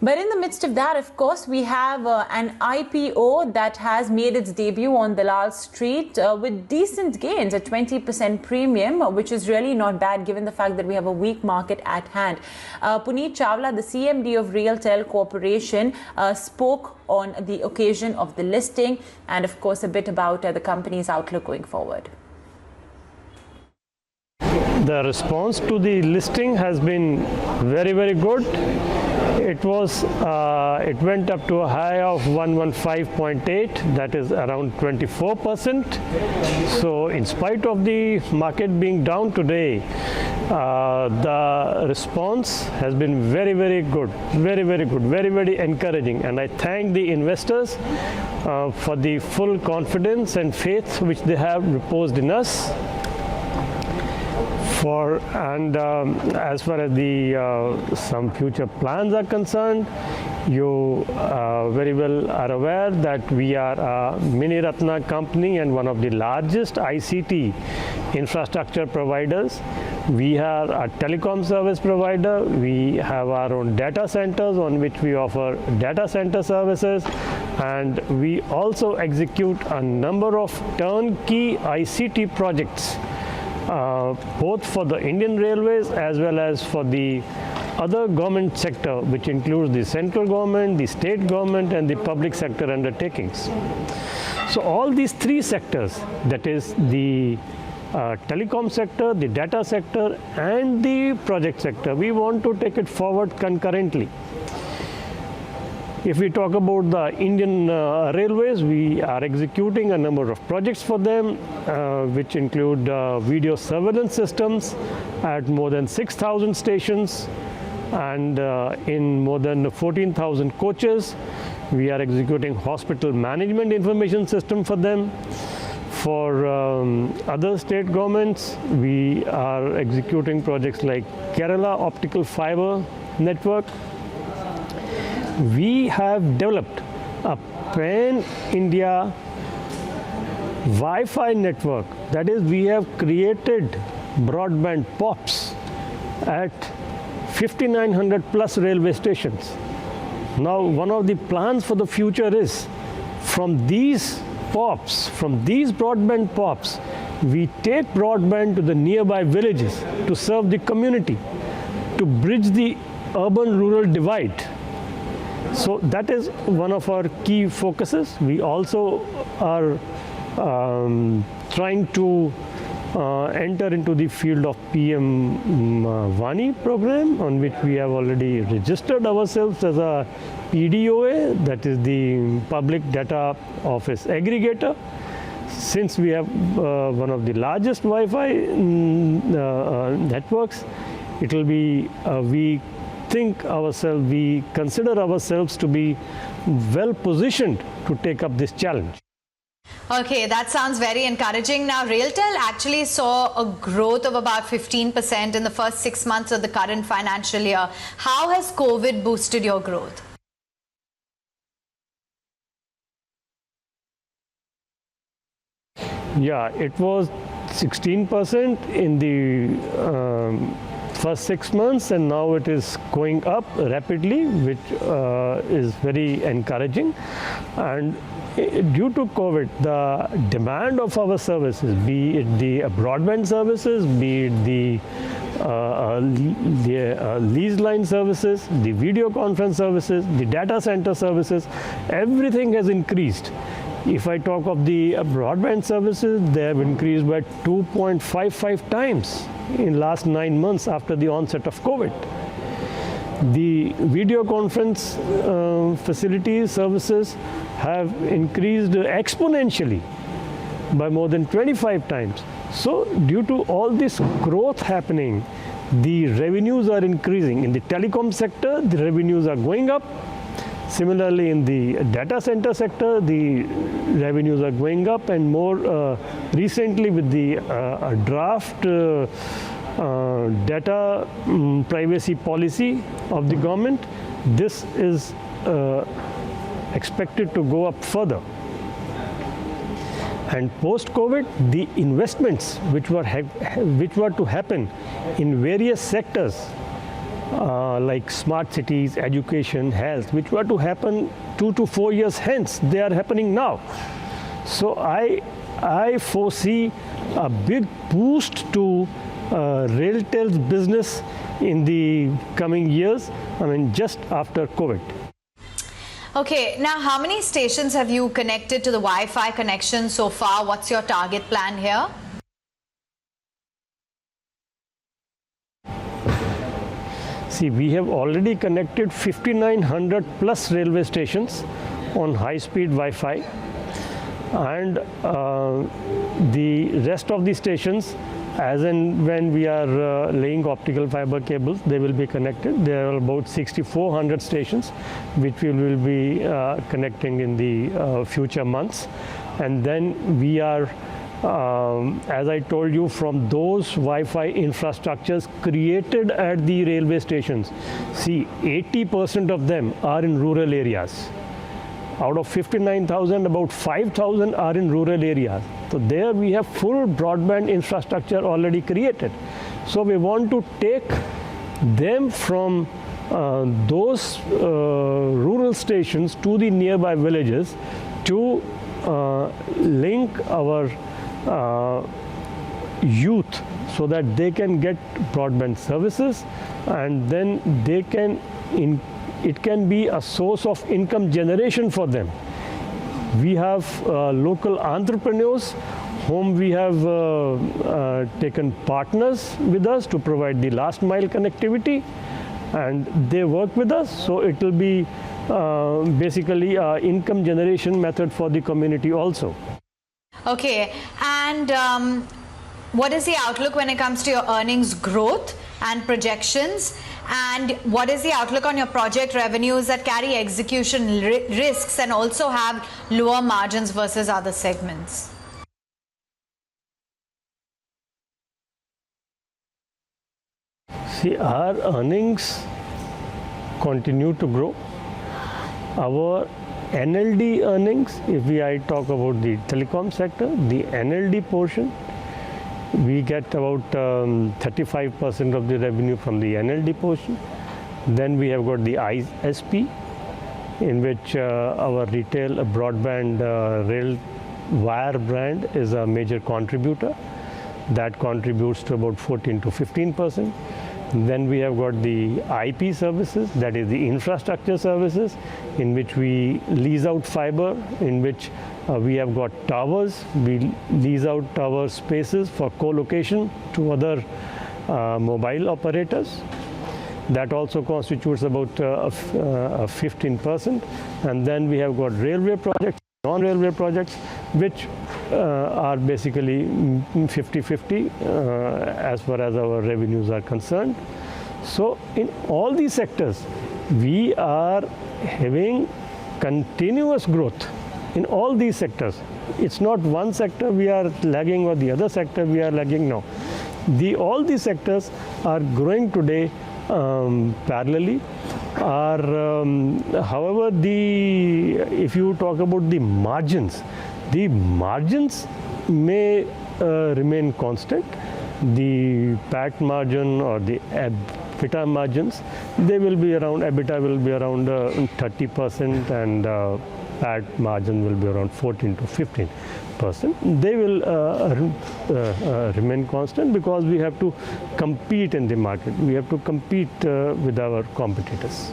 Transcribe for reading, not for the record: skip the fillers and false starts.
But in the midst of that, of course, we have an IPO that has made its debut on Dalal Street with decent gains, a 20% premium, which is really not bad given the fact that we have a weak market at hand. Puneet Chawla, the CMD of RailTel Corporation, spoke on the occasion of the listing and, of course, a bit about the company's outlook going forward. The response to the listing has been very, very good. It went up to a high of 115.8, that is around 24%. So in spite of the market being down today, the response has been very, very good, very, very good, very, very encouraging. And I thank the investors for the full confidence and faith which they have reposed in us. As far as the some future plans are concerned, you very well are aware that we are a Mini Ratna company and one of the largest ICT infrastructure providers. We are a telecom service provider. We have our own data centers on which we offer data center services, and we also execute a number of turnkey ICT projects, both for the Indian Railways as well as for the other government sector, which includes the central government, the state government, and the public sector undertakings. So all these three sectors, that is the telecom sector, the data sector, and the project sector, we want to take it forward concurrently. If we talk about the Indian Railways, we are executing a number of projects for them, which include video surveillance systems at more than 6,000 stations and in more than 14,000 coaches. We are executing hospital management information system for them. For other state governments, we are executing projects like Kerala Optical Fibre Network. We have developed a pan-India Wi-Fi network. That is, we have created broadband POPs at 5,900 plus railway stations. Now, one of the plans for the future is from these POPs, from these broadband POPs, we take broadband to the nearby villages to serve the community, to bridge the urban-rural divide. So that is one of our key focuses. We also are trying to enter into the field of PM Vani program, on which we have already registered ourselves as a PDOA, that is the Public Data Office Aggregator. Since we have one of the largest Wi-Fi networks, it will be we consider ourselves to be well positioned to take up this challenge. Okay, that sounds very encouraging. Now, RailTel actually saw a growth of about 15% in the first 6 months of the current financial year. How has COVID boosted your growth? Yeah, it was 16% in the first 6 months, and now it is going up rapidly, which is very encouraging. And due to COVID, the demand of our services, be it the broadband services, be it the lease line services, the video conference services, the data center services, everything has increased. If I talk of the broadband services, they have increased by 2.55 times in last 9 months after the onset of COVID. The video conference facilities, services have increased exponentially by more than 25 times. So due to all this growth happening, the revenues are increasing. In the telecom sector, the revenues are going up. Similarly, in the data center sector, the revenues are going up, and more recently with the draft data privacy policy of the government, this is expected to go up further. And post-COVID, the investments which were to happen in various sectors like smart cities, education, health, which were to happen 2 to 4 years hence, they are happening now. So I foresee a big boost to RailTel's business in the coming years, I mean just after COVID. Okay, now how many stations have you connected to the Wi-Fi connection so far? What's your target plan here? See, we have already connected 5,900 plus railway stations on high-speed Wi-Fi, and the rest of the stations, as and when we are laying optical fiber cables, they will be connected. There are about 6,400 stations which we will be connecting in the future months. And then we are, as I told you, from those Wi-Fi infrastructures created at the railway stations, see, 80% of them are in rural areas. Out of 59,000, about 5,000 are in rural areas. So there we have full broadband infrastructure already created. So we want to take them from those rural stations to the nearby villages to link our youth so that they can get broadband services, and then they can it can be a source of income generation for them. We have local entrepreneurs whom we have taken partners with us to provide the last mile connectivity, and they work with us. So it will be basically an income generation method for the community also. Okay, and what is the outlook when it comes to your earnings growth and projections? And what is the outlook on your project revenues that carry execution risks and also have lower margins versus other segments? See, our earnings continue to grow. Our NLD earnings, if I talk about the telecom sector, the NLD portion, we get about 35% of the revenue from the NLD portion. Then we have got the ISP, in which our retail broadband rail wire brand is a major contributor. That contributes to about 14 to 15%. Then we have got the IP services, that is the infrastructure services, in which we lease out fiber, in which we have got towers. We lease out tower spaces for co-location to other mobile operators. That also constitutes about 15%. And then we have got railway projects, non-railway projects, which are basically 50-50 as far as our revenues are concerned. So in all these sectors, we are having continuous growth in all these sectors. It's not one sector we are lagging or the other sector we are lagging. No. All these sectors are growing today parallelly. However, if you talk about the margins may remain constant. The PAT margin or the EBITDA margins, they will be around, EBITDA will be around 30%, and PAT margin will be around 14 to 15%. They will remain constant because we have to compete in the market. We have to compete with our competitors.